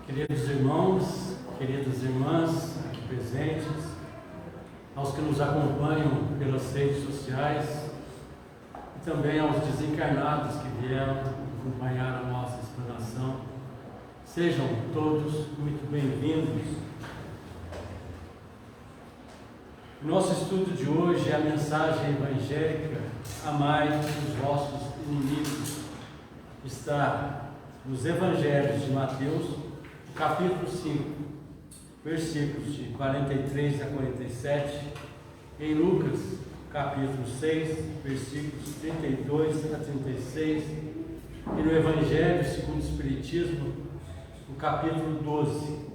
Queridos irmãos, queridas irmãs aqui presentes, aos que nos acompanham pelas redes sociais e também aos desencarnados que vieram acompanhar a nossa explanação, sejam todos muito bem-vindos. O nosso estudo de hoje é a mensagem evangélica: amai os vossos inimigos. Está nos Evangelhos de Mateus, capítulo 5, versículos de 43 a 47, em Lucas, capítulo 6, versículos 32 a 36, e no Evangelho segundo o Espiritismo, no capítulo 12.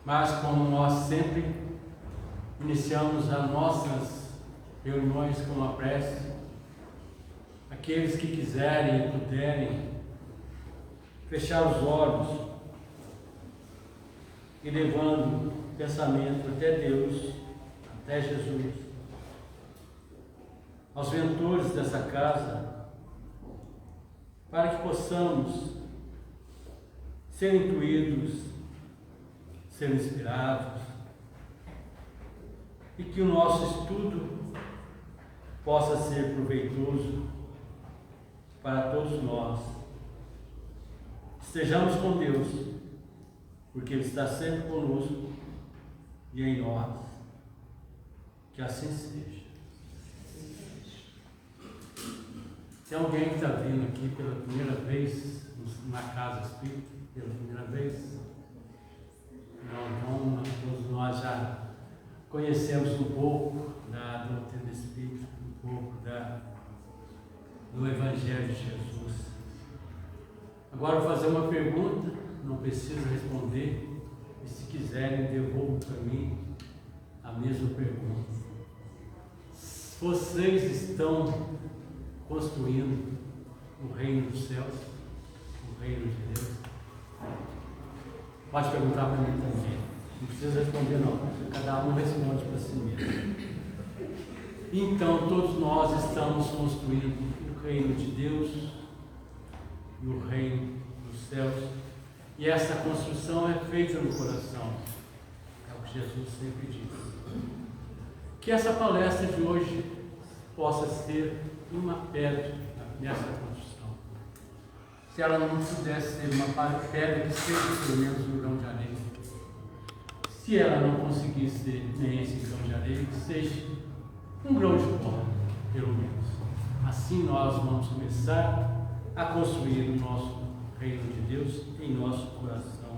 Mas como nós sempre iniciamos as nossas reuniões com a prece, aqueles que quiserem e puderem fechar os olhos e levando o pensamento até Deus, até Jesus, aos mentores dessa casa, para que possamos ser intuídos, ser inspirados, e que o nosso estudo possa ser proveitoso para todos nós. Estejamos com Deus, porque Ele está sempre conosco e em nós. Que assim seja. Tem alguém que está vindo aqui pela primeira vez na casa espírita? Pela primeira vez? Não, então todos nós já conhecemos um pouco da doutrina espírita, um pouco do Evangelho de Jesus. Agora vou fazer uma pergunta, não precisa responder, e se quiserem devolvam para mim a mesma pergunta. Vocês estão construindo o reino dos céus, o reino de Deus? Pode perguntar para mim também, não precisa responder não, cada um responde para si mesmo. Então todos nós estamos construindo o reino de Deus, no reino dos céus, e essa construção é feita no coração, é o que Jesus sempre diz. Que essa palestra de hoje possa ser uma pedra nessa construção. Se ela não pudesse ser uma pedra, que seja pelo menos um grão de areia. Se ela não conseguisse ser nem esse grão de areia, que seja um grão de pó, pelo menos. Assim nós vamos começar a construir o nosso reino de Deus em nosso coração.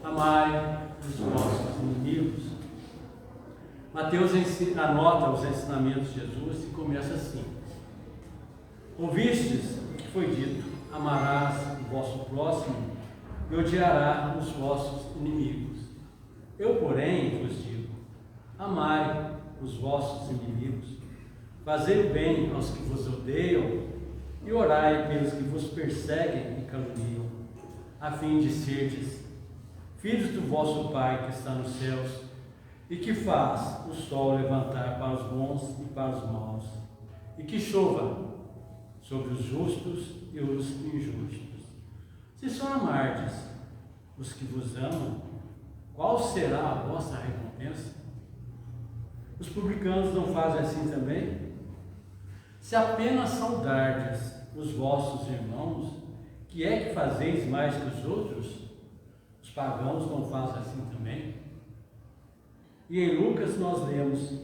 Amai os vossos inimigos. Mateus anota os ensinamentos de Jesus e começa assim: ouvistes o que foi dito, amarás o vosso próximo e odiarás os vossos inimigos. Eu, porém, vos digo, amai os vossos inimigos, fazei o bem aos que vos odeiam, e orai pelos que vos perseguem e caluniam, a fim de serdes filhos do vosso Pai que está nos céus, e que faz o sol levantar para os bons e para os maus, e que chova sobre os justos e os injustos. Se só amardes os que vos amam, qual será a vossa recompensa? Os publicanos não fazem assim também? Se apenas saudardes os vossos irmãos, que é que fazeis mais que os outros? Os pagãos não fazem assim também? E em Lucas nós lemos: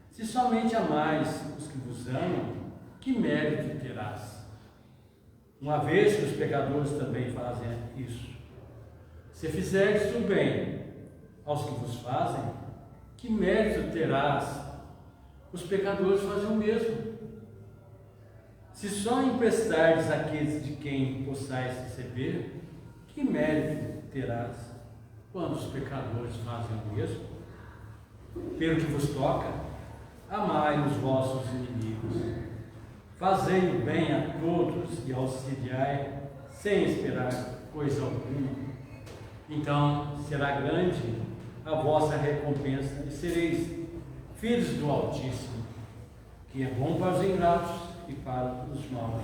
se somente amais os que vos amam, que mérito terás? Uma vez que os pecadores também fazem isso. Se fizerdes o bem aos que vos fazem, que mérito terás? Os pecadores fazem o mesmo. Se só emprestardes àqueles de quem possais receber, que mérito terás, quando os pecadores fazem o mesmo? Pelo que vos toca, amai os vossos inimigos, fazei o bem a todos e auxiliai, sem esperar coisa alguma. Então será grande a vossa recompensa e sereis filhos do Altíssimo, que é bom para os ingratos e para os maus.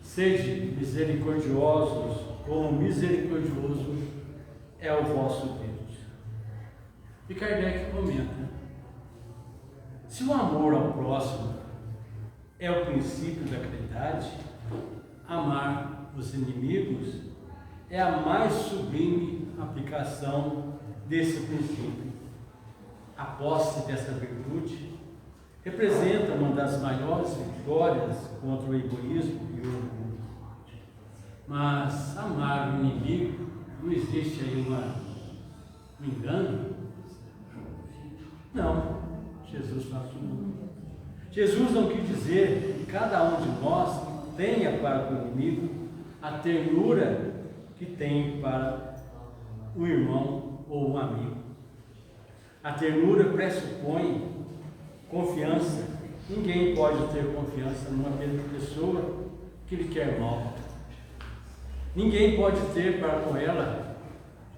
Sede misericordiosos, como misericordioso é o vosso Deus. E Kardec comenta: se o amor ao próximo é o princípio da caridade, amar os inimigos é a mais sublime aplicação desse princípio. A posse dessa virtude representa uma das maiores vitórias contra o egoísmo e o orgulho. Mas amar o inimigo, não existe aí um engano? Não, Jesus não assumiu. Jesus não quis dizer que cada um de nós tenha para o inimigo a ternura que tem para o irmão ou um amigo. A ternura pressupõe confiança. Ninguém pode ter confiança numa pessoa que lhe quer mal. Ninguém pode ter para com ela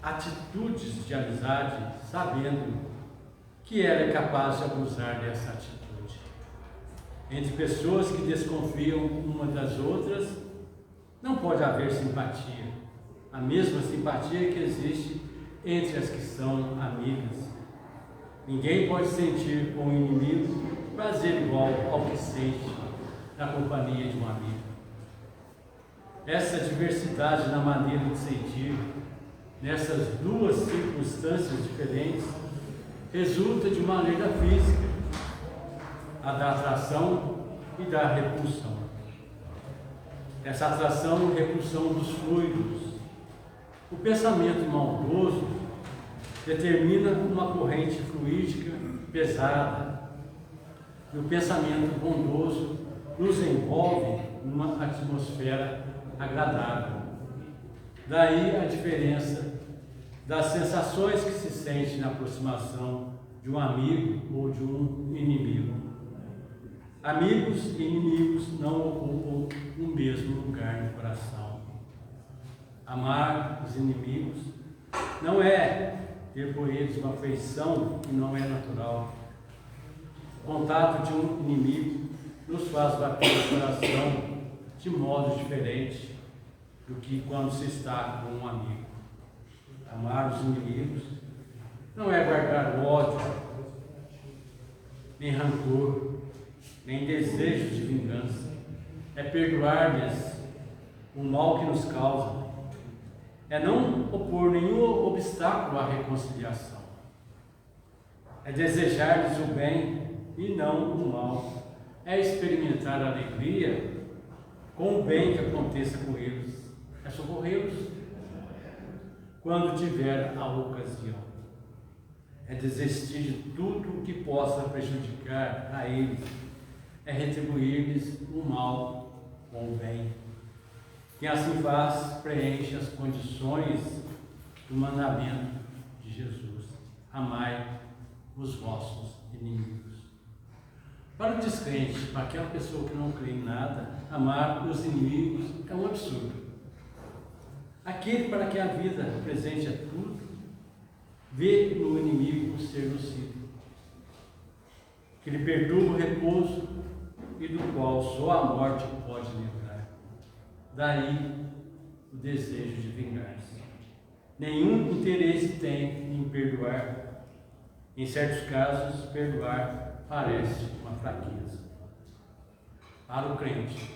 atitudes de amizade, sabendo que ela é capaz de abusar dessa atitude. Entre pessoas que desconfiam uma das outras, não pode haver simpatia. A mesma simpatia que existe entre as que são amigas. Ninguém pode sentir com o inimigo prazer igual ao que sente na companhia de um amigo. Essa diversidade na maneira de sentir, nessas duas circunstâncias diferentes, resulta de uma lei da física, a da atração e da repulsão. Essa atração e repulsão dos fluidos. O pensamento maldoso determina uma corrente fluídica pesada, e o pensamento bondoso nos envolve numa atmosfera agradável. Daí a diferença das sensações que se sente na aproximação de um amigo ou de um inimigo. Amigos e inimigos não ocupam o mesmo lugar no coração. Amar os inimigos não é ter por eles uma afeição que não é natural. O contato de um inimigo nos faz bater o coração de modo diferente do que quando se está com um amigo. Amar os inimigos não é guardar ódio, nem rancor, nem desejo de vingança. É perdoar-lhes o mal que nos causa. É não opor nenhum obstáculo à reconciliação. É desejar-lhes o bem e não o mal. É experimentar a alegria com o bem que aconteça com eles. É socorrê-los quando tiver a ocasião. É desistir de tudo que possa prejudicar a eles. É retribuir-lhes o mal com o bem. Quem assim faz, preenche as condições do mandamento de Jesus: amai os vossos inimigos. Para o descrente, para aquela pessoa que não crê em nada, amar os inimigos é um absurdo. Aquele para que a vida presente é tudo, vê no inimigo o ser nocivo, que lhe perturba o repouso e do qual só a morte pode livrar. Daí o desejo de vingar-se. Nenhum interesse tem em perdoar. Em certos casos, perdoar parece uma fraqueza. Para o crente,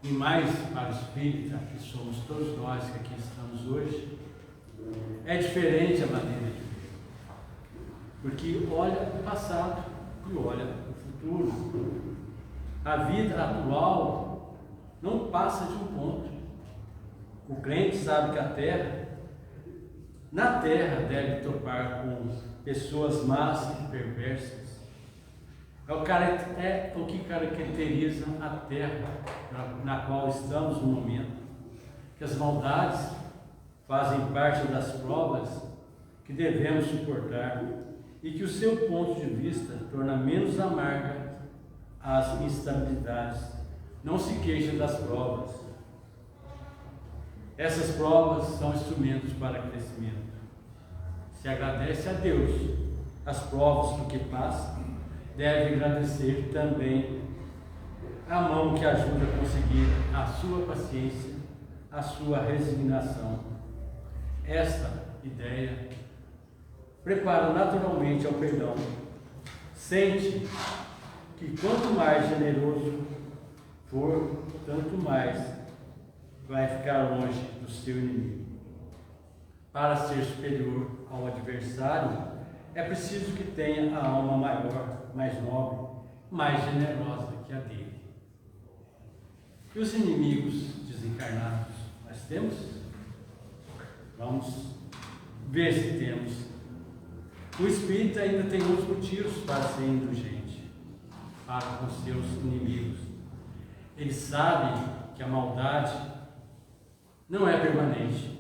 e mais para o espírita, que somos todos nós que aqui estamos hoje, é diferente a maneira de ver. Porque olha o passado e olha o futuro. A vida atual não passa de um ponto. O crente sabe que na terra deve topar com pessoas más e perversas. É o que caracteriza a terra na qual estamos no momento. Que as maldades fazem parte das provas que devemos suportar e que o seu ponto de vista torna menos amarga as instabilidades. Não se queixa das provas. Essas provas são instrumentos para crescimento. Se agradece a Deus as provas do que passa, deve agradecer também a mão que ajuda a conseguir a sua paciência, a sua resignação. Esta ideia prepara naturalmente ao perdão. Sente que quanto mais generoso for, tanto mais vai ficar longe do seu inimigo. Para ser superior ao adversário, é preciso que tenha a alma maior, mais nobre, mais generosa que a dele. E os inimigos desencarnados, nós temos? Vamos ver se temos. O espírito ainda tem outros motivos para ser indulgente para com seus inimigos. Ele sabe que a maldade não é permanente,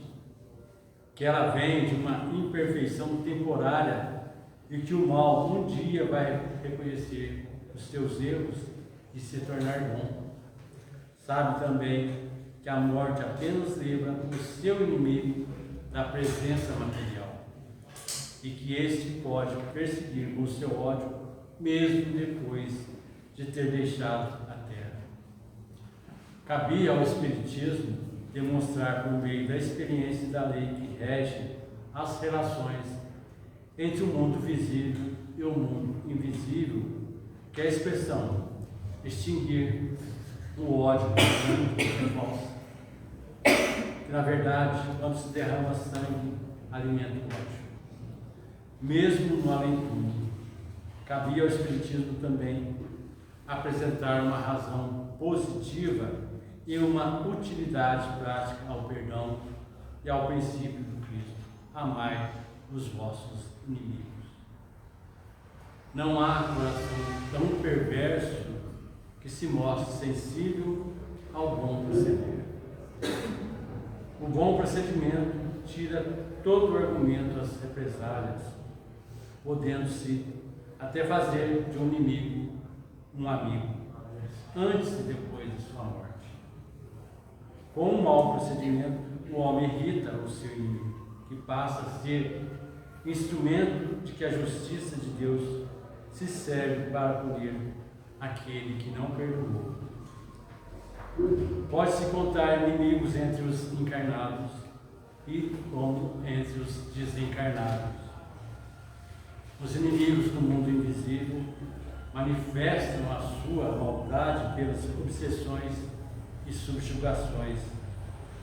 que ela vem de uma imperfeição temporária e que o mal um dia vai reconhecer os seus erros e se tornar bom. Sabe também que a morte apenas livra o seu inimigo da presença material e que este pode perseguir o seu ódio mesmo depois de ter deixado a terra. Cabia ao Espiritismo demonstrar por meio da experiência da lei que rege as relações entre o mundo visível e o mundo invisível, que é a expressão extinguir o ódio é falso. Que na verdade, quando se derrama sangue, alimenta o ódio. Mesmo no além-túmulo, cabia ao Espiritismo também apresentar uma razão positiva e uma utilidade prática ao perdão e ao princípio do Cristo: amai os vossos inimigos. Não há coração tão perverso que se mostre sensível ao bom proceder. O bom procedimento tira todo o argumento às represálias, podendo-se até fazer de um inimigo um amigo, antes e depois de sua morte. Com um mau procedimento, o homem irrita o seu inimigo, que passa a ser instrumento de que a justiça de Deus se serve para punir aquele que não perdoou. Pode-se contar inimigos entre os encarnados e como entre os desencarnados. Os inimigos do mundo invisível manifestam a sua maldade pelas obsessões e subjugações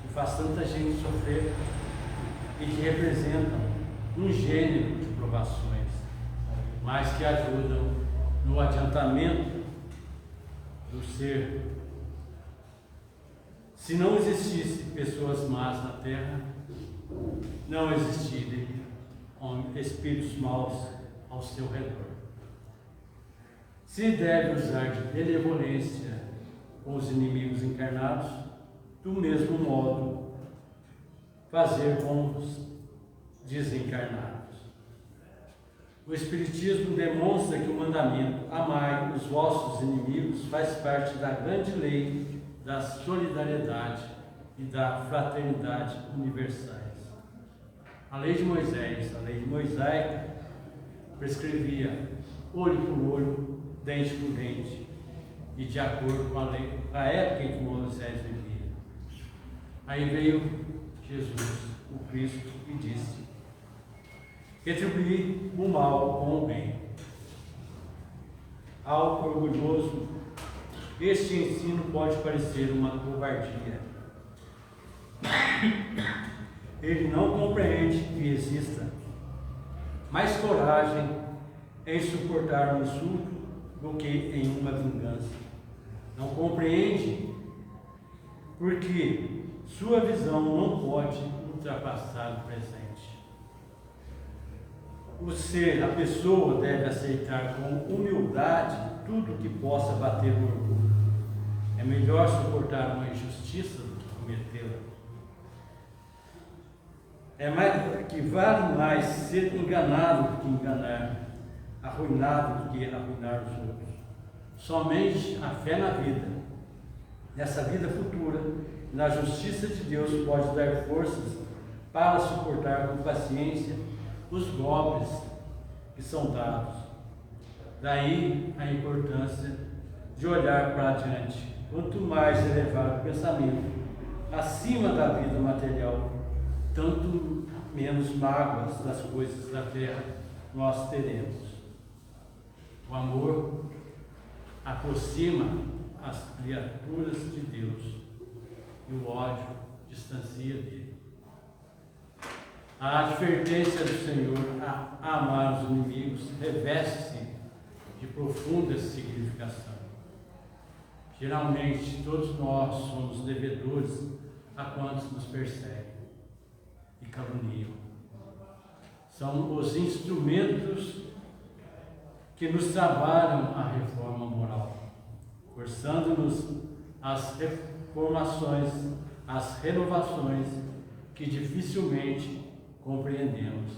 que faz tanta gente sofrer e que representam um gênero de provações, mas que ajudam no adiantamento do ser. Se não existisse pessoas más na Terra, não existiriam espíritos maus ao seu redor. Se deve usar de benevolência com os inimigos encarnados, do mesmo modo fazer com os desencarnados. O Espiritismo demonstra que o mandamento amai os vossos inimigos faz parte da grande lei da solidariedade e da fraternidade universais. A lei de Moisés, a lei mosaica, prescrevia olho por olho, dente por dente, e de acordo com a lei, a época em que Moisés vivia. Aí veio Jesus, o Cristo, e disse: retribuir o mal com o bem. Ao orgulhoso, este ensino pode parecer uma covardia. Ele não compreende que exista mais coragem em suportar um insulto do que em uma vingança. Não compreende porque sua visão não pode ultrapassar o presente. A pessoa deve aceitar com humildade tudo que possa bater o orgulho. É melhor suportar uma injustiça do que cometê-la. Que vale mais ser enganado do que enganar, arruinado do que arruinar os outros. Somente a fé na vida, nessa vida futura, na justiça de Deus, pode dar forças para suportar com paciência os golpes que são dados. Daí a importância de olhar para adiante. Quanto mais elevar o pensamento acima da vida material, tanto menos mágoas das coisas da terra nós teremos. O amor aproxima as criaturas de Deus e o ódio distancia dele. A advertência do Senhor a amar os inimigos reveste-se de profunda significação. Geralmente, todos nós somos devedores a quantos nos perseguem e caluniam. São os instrumentos que nos trabalham a reforma moral, forçando-nos às reformações, às renovações que dificilmente compreendemos.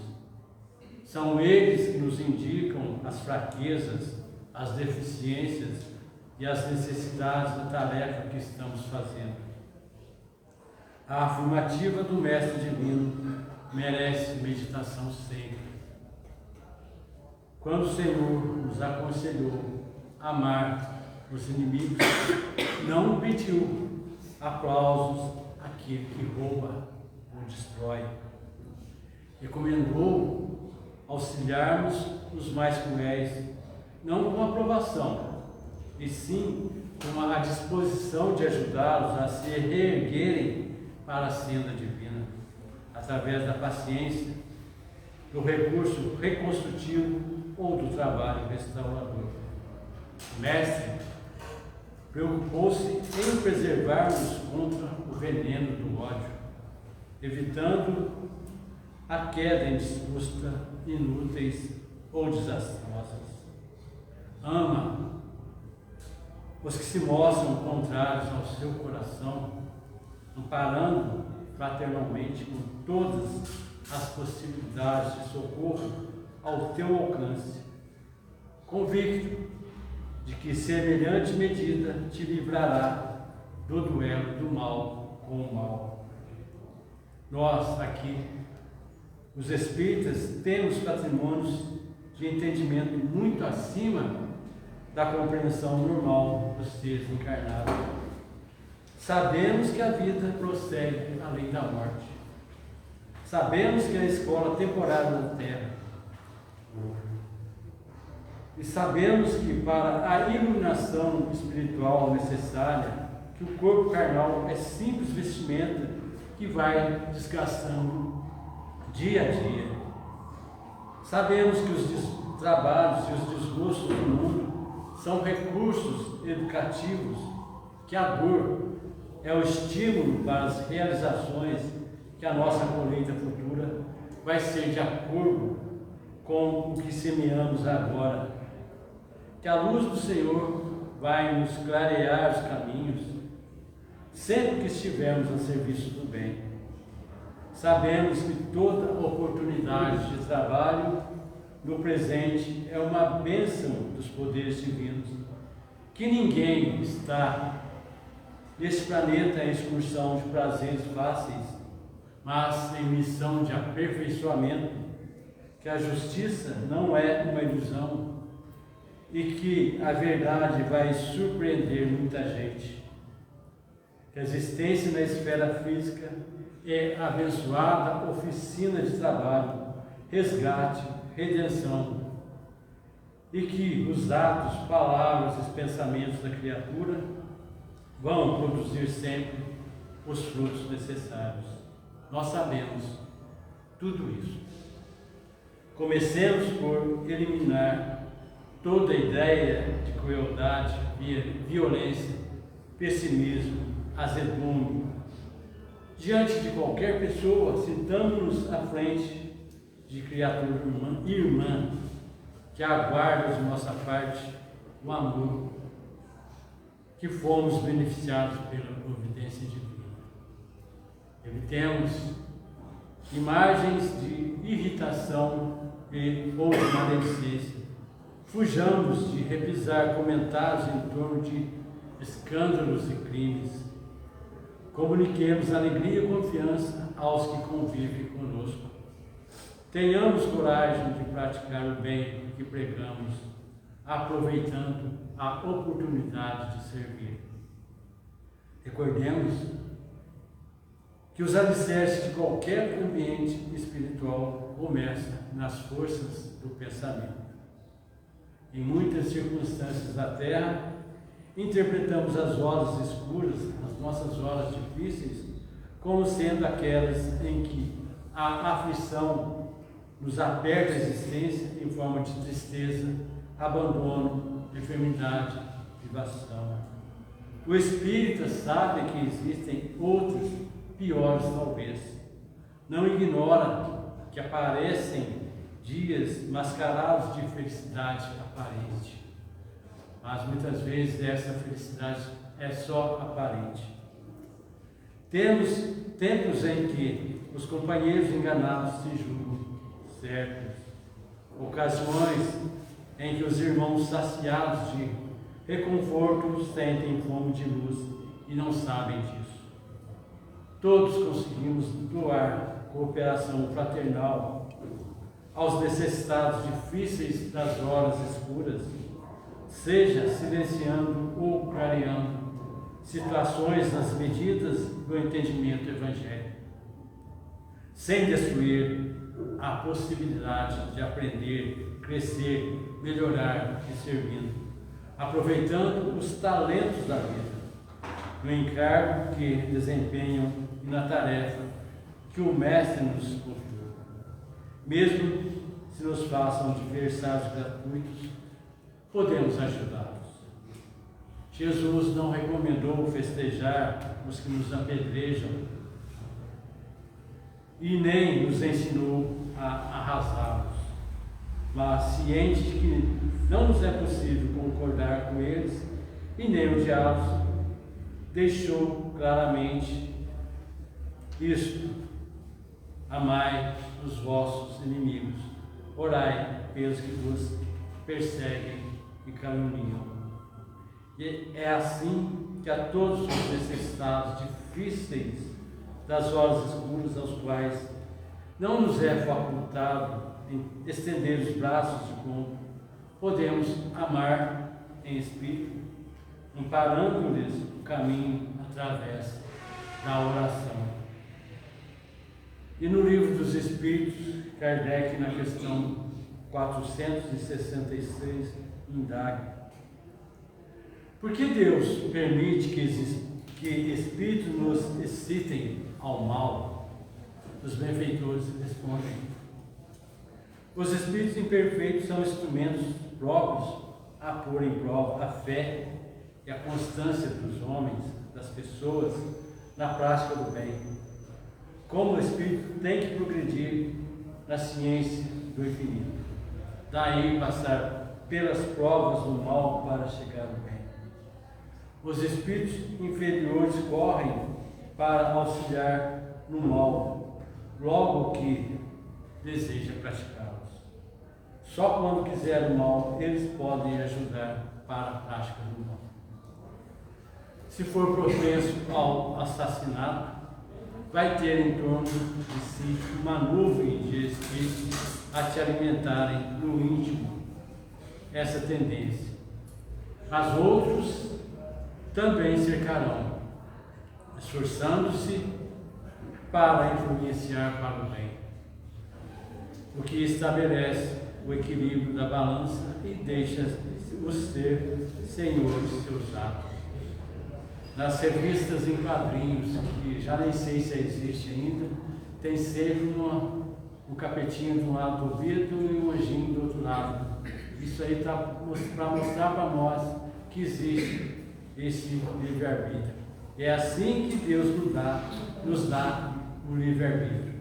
São eles que nos indicam as fraquezas, as deficiências e as necessidades da tarefa que estamos fazendo. A afirmativa do Mestre Divino merece meditação sempre. Quando o Senhor nos aconselhou a amar os inimigos, não pediu aplausos àquele que rouba ou destrói. Recomendou auxiliarmos os mais cruéis, não com aprovação, e sim com a disposição de ajudá-los a se reerguerem para a senda divina, através da paciência, do recurso reconstrutivo ou do trabalho restaurador. O Mestre preocupou-se em preservar-nos contra o veneno do ódio, evitando a queda em disputa inúteis ou desastrosas. Ama os que se mostram contrários ao seu coração, amparando fraternalmente com todas as possibilidades de socorro ao teu alcance, convicto de que semelhante medida te livrará do duelo do mal com o mal. Nós, aqui, os espíritas, temos patrimônios de entendimento muito acima da compreensão normal dos seres encarnados. Sabemos que a vida prossegue além da morte. Sabemos que a escola temporária da Terra. E sabemos que para a iluminação espiritual necessária, que o corpo carnal é simples vestimenta que vai desgastando dia a dia. Sabemos que os trabalhos e os desgostos do mundo são recursos educativos, que a dor é o estímulo para as realizações, que a nossa colheita futura vai ser de acordo com o que semeamos agora. Que a luz do Senhor vai nos clarear os caminhos, sempre que estivermos a serviço do bem. Sabemos que toda oportunidade de trabalho no presente é uma bênção dos poderes divinos, que ninguém está nesse planeta em excursão de prazeres fáceis, mas em missão de aperfeiçoamento, que a justiça não é uma ilusão e que a verdade vai surpreender muita gente. Que a existência na esfera física é abençoada oficina de trabalho, resgate, redenção, e que os atos, palavras e pensamentos da criatura vão produzir sempre os frutos necessários. Nós sabemos tudo isso. Comecemos por eliminar toda ideia de crueldade, violência, pessimismo, azedume. Diante de qualquer pessoa, sintamos-nos à frente de criatura irmã, que aguarda de nossa parte o amor, que fomos beneficiados pela providência divina. Evitemos imagens de irritação ou de maledicência. Fujamos de repisar comentários em torno de escândalos e crimes. Comuniquemos alegria e confiança aos que convivem conosco. Tenhamos coragem de praticar o bem que pregamos, aproveitando a oportunidade de servir. Recordemos que os alicerces de qualquer ambiente espiritual começam nas forças do pensamento. Em muitas circunstâncias da Terra, interpretamos as horas escuras, as nossas horas difíceis, como sendo aquelas em que a aflição nos aperta a existência em forma de tristeza, abandono, enfermidade, privação. O espírita sabe que existem outros piores talvez. Não ignora que aparecem dias mascarados de felicidade aparente. Mas muitas vezes essa felicidade é só aparente. Temos tempos em que os companheiros enganados se julgam certos. Ocasiões em que os irmãos saciados de reconforto sentem fome de luz e não sabem disso. Todos conseguimos doar cooperação fraternal aos necessitados difíceis das horas escuras, seja silenciando ou clareando situações nas medidas do entendimento evangélico, sem destruir a possibilidade de aprender, crescer, melhorar e servindo, aproveitando os talentos da vida, no encargo que desempenham e na tarefa que o Mestre nos confiou. Mesmo se nos façam adversários gratuitos, podemos ajudá-los. Jesus não recomendou festejar os que nos apedrejam e nem nos ensinou a arrasá-los, mas ciente de que não nos é possível concordar com eles e nem odiá-los, deixou claramente isto: amai os vossos inimigos, orai pelos que vos perseguem e caluniam. E é assim que a todos os necessitados difíceis das horas escuras, aos quais não nos é facultado estender os braços de compra, podemos amar em espírito, amparando-lhes o caminho através da oração. E no Livro dos Espíritos, Kardec, na questão 466, indaga: por que Deus permite que espíritos nos excitem ao mal? Os benfeitores respondem: os espíritos imperfeitos são instrumentos próprios a pôr em prova a fé e a constância dos homens, das pessoas, na prática do bem. Como o espírito tem que progredir na ciência do infinito, daí passar pelas provas do mal para chegar ao bem. Os espíritos inferiores correm para auxiliar no mal, logo que deseja praticá-los. Só quando quiser o mal, eles podem ajudar para a prática do mal. Se for propenso ao assassinato, vai ter em torno de si uma nuvem de espíritos a te alimentarem no íntimo essa tendência. Mas outros também cercarão, esforçando-se para influenciar para o bem, o que estabelece o equilíbrio da balança e deixa-os ser senhores de seus atos. Nas revistas em quadrinhos, que já nem sei se existe ainda, tem sempre um capetinho de um lado do vidro e um anjinho do outro lado. Isso aí está para mostrar para nós que existe esse livre-arbítrio. É assim que Deus nos dá o livre-arbítrio.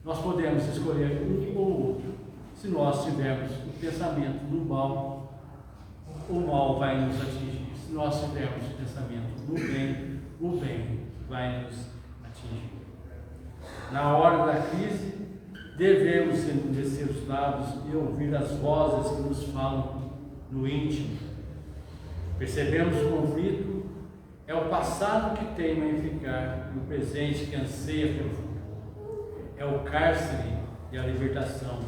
Nós podemos escolher um ou outro. Se nós tivermos o pensamento no mal, o mal vai nos atingir. Se nós tivermos o pensamento no bem, o bem vai nos atingir. Na hora da crise, devemos endurecer os lábios e ouvir as vozes que nos falam no íntimo. Percebemos o conflito, é o passado que teima em ficar e o presente que anseia pelo futuro. É o cárcere e a libertação,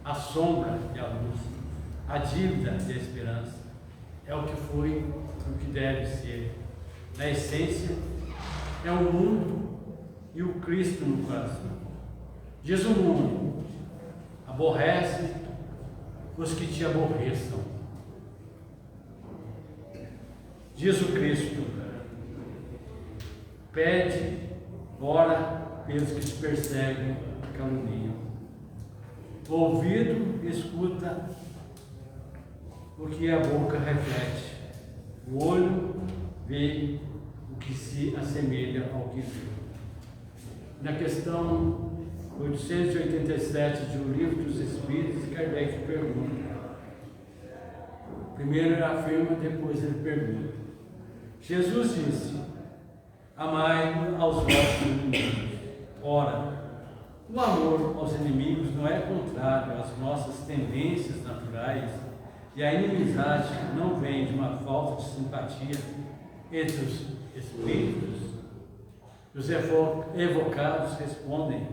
a sombra e a luz. a dívida e a esperança. É o que foi, o que deve ser. Na essência, é o mundo e o Cristo no coração. Diz o mundo: aborrece os que te aborreçam. Diz o Cristo: pede, ora pelos que te perseguem e caluniam. O ouvido escuta o que a boca reflete. O olho vê o que se assemelha ao que vê. Na questão 887 de O Livro dos Espíritos, Kardec pergunta. Primeiro ele afirma, depois ele pergunta. Jesus disse: amai aos vossos inimigos. Ora, o amor aos inimigos não é contrário às nossas tendências naturais, e a inimizade não vem de uma falta de simpatia entre os espíritos. Os evocados respondem: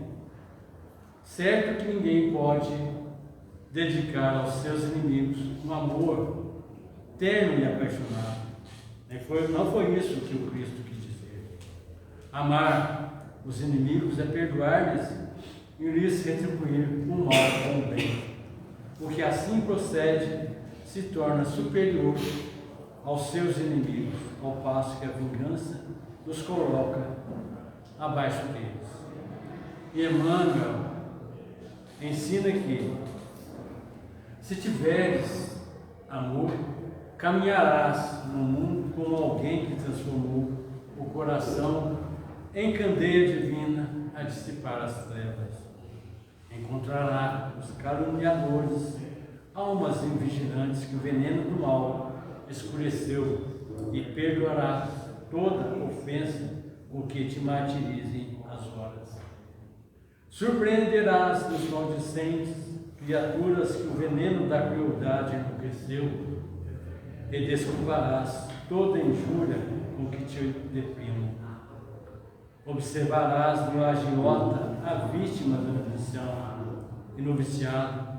certo que ninguém pode dedicar aos seus inimigos um amor terno e apaixonado. Não foi isso que o Cristo quis dizer. Amar os inimigos é perdoar-lhes e lhes retribuir o mal com o bem. O que assim procede se torna superior aos seus inimigos, ao passo que a vingança os coloca abaixo deles. E Emmanuel ensina que, se tiveres amor, caminharás no mundo como alguém que transformou o coração em candeia divina a dissipar as trevas. Encontrará os caluniadores, almas invigilantes que o veneno do mal escureceu, e perdoará toda ofensa com que te martirizem as horas. Surpreenderás os maldicentes, criaturas que o veneno da crueldade enlouqueceu, e desculparás toda injúria com que te deprimam. Observarás no agiota a vítima da ambição e no viciado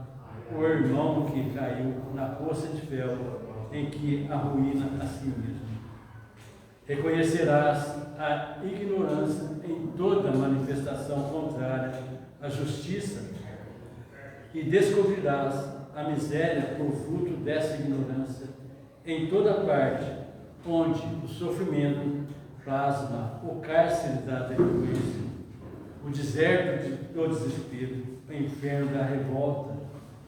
o irmão que caiu na poça de fel em que arruína a si mesmo. Reconhecerás a ignorância em toda manifestação contrária à justiça e descobrirás a miséria por fruto dessa ignorância em toda parte, onde o sofrimento plasma o cárcere da delinquência, o deserto do desespero, o inferno da revolta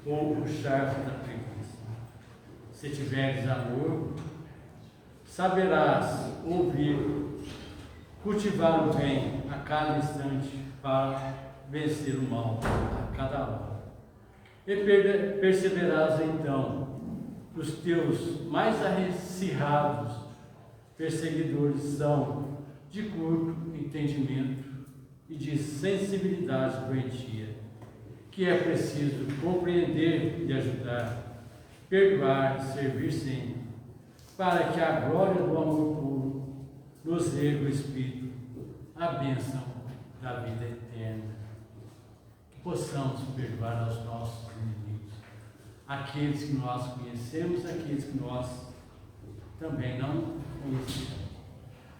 ou o charco da preguiça. Se tiveres amor, saberás ouvir, cultivar o bem a cada instante para vencer o mal a cada hora. E perceberás então que os teus mais acirrados perseguidores são de curto entendimento e de sensibilidade doentia, que é preciso compreender e ajudar, perdoar e servir sempre, para que a glória do amor puro nos erga o Espírito, a bênção da vida eterna. Que possamos perdoar aos nossos inimigos, aqueles que nós conhecemos, aqueles que nós também não conhecemos.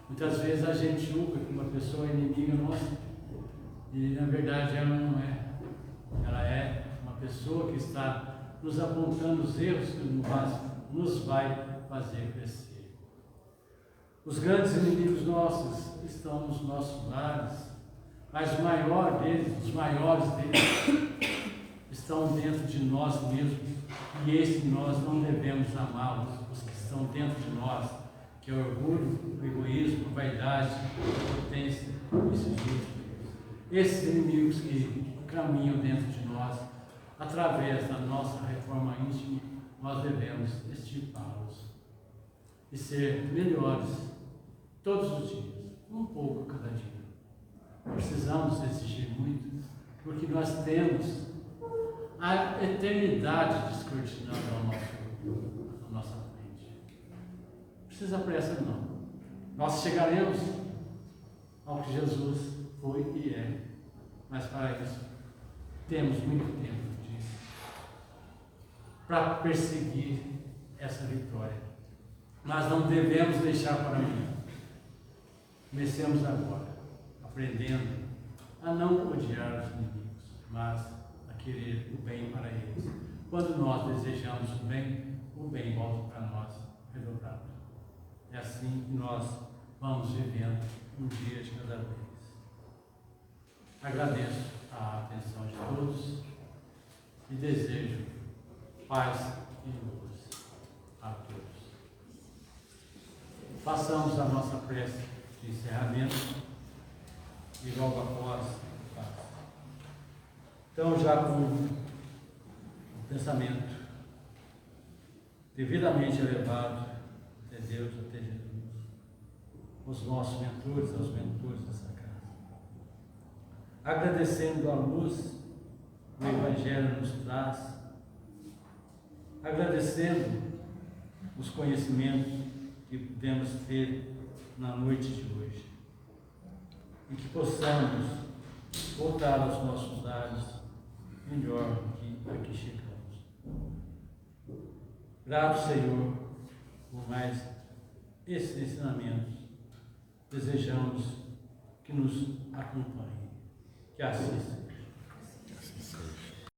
Muitas vezes a gente julga que uma pessoa é inimiga nossa, e na verdade ela não é. Ela é uma pessoa que está nos apontando os erros que nos vai fazer crescer. Os grandes inimigos nossos estão nos nossos lares, mas o maior deles, os maiores deles, estão dentro de nós mesmos, e esse nós não devemos amá-los, os que estão dentro de nós, que é o orgulho, o egoísmo, a vaidade, a potência e cinismo. Esses inimigos que caminham dentro de nós, através da nossa reforma íntima, nós devemos extirpá-los e ser melhores todos os dias, um pouco cada dia. Precisamos exigir muito, porque nós temos a eternidade descortinando à nossa frente. Não precisa pressa não. Nós chegaremos ao que Jesus foi e é, mas para isso temos muito tempo para perseguir essa vitória. Nós não devemos deixar para amanhã. Comecemos agora, aprendendo a não odiar os inimigos, mas a querer o bem para eles. Quando nós desejamos o bem volta para nós redobrado. É assim que nós vamos vivendo um dia de cada vez. Agradeço a atenção de todos e desejo paz e luz a todos. Façamos a nossa prece de encerramento e logo após paz. Então, já com o pensamento devidamente elevado até Deus, até Jesus, os nossos mentores, aos mentores dessa casa, agradecendo a luz que o Evangelho nos traz, agradecendo os conhecimentos que podemos ter na noite de hoje, e que possamos voltar aos nossos lares melhor do que aqui chegamos. Grato, Senhor, por mais esses ensinamentos, desejamos que nos acompanhe. Que assim seja.